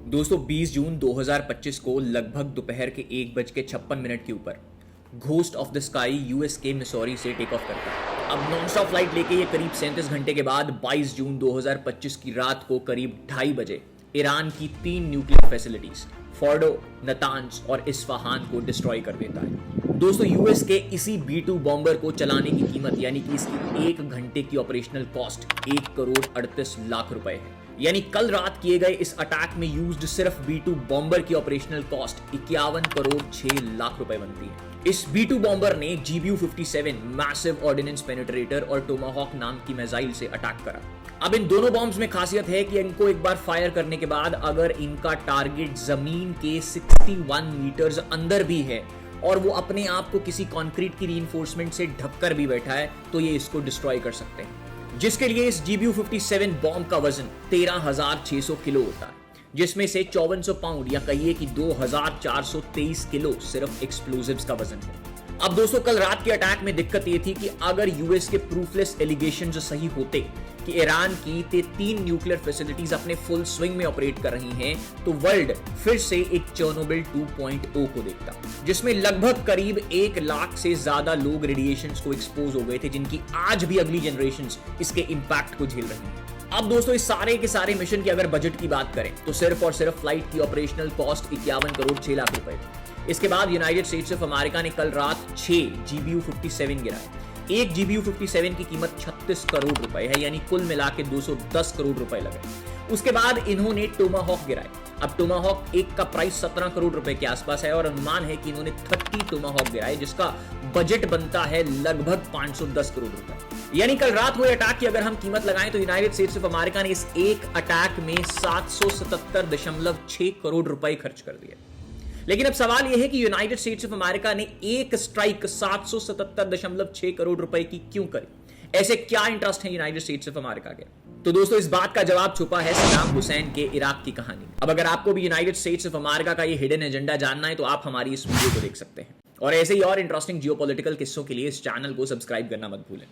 दोस्तों 20 जून 2025 को लगभग दोपहर के 1:56 के ऊपर ghost of the sky US के मिसौरी से टेक ऑफ करता है। अब नॉन स्टॉप फ्लाइट लेके ये करीब 37 घंटे के बाद 22 जून 2025 की रात को करीब 2:30 बजे ईरान की 3 न्यूक्लियर फैसिलिटीज फोर्डो, नतांज और इस्फहान को डिस्ट्रॉय कर देता है। दोस्तों यूएस के इसी B-2 बॉम्बर को चलाने की कीमत यानी कि इसकी 1 घंटे की ऑपरेशनल कॉस्ट 1,38,00,000 रुपए है। यानी कल रात किए गए इस अटैक में यूज्ड सिर्फ B-2 बॉम्बर की ऑपरेशनल कॉस्ट 51,06,00,000 रुपए बनती है। इस B-2 बॉम्बर ने GBU-57 मैसिव ऑर्डिनेंस पेनिट्रेटर और टोमाहॉक नाम की मिसाइल से अटैक करा। अब इन दोनों बॉम्ब्स में खासियत है कि इनको एक बार फायर करने के बाद अगर इनका टारगेट जमीन के 61 मीटर्स अंदर भी है और वो अपने आप को किसी कंक्रीट की रीइंफोर्समेंट से ढककर भी बैठा है तो ये इसको डिस्ट्रॉय कर सकते हैं, जिसके लिए इस GBU-57 बॉम्ब का वजन 13,600 किलो होता है, जिसमें से 5400 पाउंड या कहिए कि 2,423 किलो सिर्फ एक्सप्लोजिव्स का वजन है। अब दोस्तों कल रात के अटैक में दिक्कत ये थी कि अगर यूएस के प्रूफलेस एलिगेशंस सही होते कि ईरान की 3 न्यूक्लियर फैसिलिटीज अपने फुल स्विंग में ऑपरेट कर रही हैं, तो वर्ल्ड फिर से एक चेर्नोबिल 2.0 को देखता, जिसमें लगभग करीब 1 लाख से ज्यादा लोग रेडिएशंस को एक्सपोज हो गए थे, जिनकी आज भी अगली जनरेशंस इसके इंपैक्ट को झेल रही हैं। अब दोस्तों इस सारे के सारे मिशन की अगर बजट की बात करें तो सिर्फ और सिर्फ फ्लाइट की ऑपरेशनल कॉस्ट 51,06,00,000 रुपए। इसके बाद यूनाइटेड स्टेट्स ऑफ अमेरिका ने कल रात 6 GBU-57 गिराए। एक GBU-57 की कीमत 36 करोड़ रुपए है, यानी कुल मिला के 210 करोड़ रुपए लगे। उसके बाद इन्होंने टोमाहॉक गिराए। अब टोमाहॉक एक का प्राइस 17 करोड़ रुपए के आसपास है और अनुमान है कि इन्होंने 30 टोमाहॉक गिराए, जिसका बजट बनता है लगभग 510 करोड़ रुपए। यानी कल रात हुए अटैक की अगर हम कीमत लगाएं तो यूनाइटेड स्टेट्स ऑफ अमेरिका ने इस एक अटैक में 777.6 करोड़ रुपए खर्च कर दिए। लेकिन अब सवाल यह है कि यूनाइटेड स्टेट्स ऑफ अमेरिका ने एक स्ट्राइक 777.6 करोड़ रुपए की क्यों करी? ऐसे क्या इंटरेस्ट है यूनाइटेड स्टेट्स ऑफ अमेरिका के? तो दोस्तों इस बात का जवाब छुपा है सद्दाम हुसैन के इराक की कहानी में। अब अगर आपको भी यूनाइटेड स्टेट्स ऑफ अमेरिका का ये हिडन एजेंडा जानना है तो आप हमारी इस वीडियो को देख सकते हैं। और ऐसे ही और इंटरेस्टिंग जियोपॉलिटिकल किस्सों के लिए इस चैनल को सब्सक्राइब करना मत भूलें।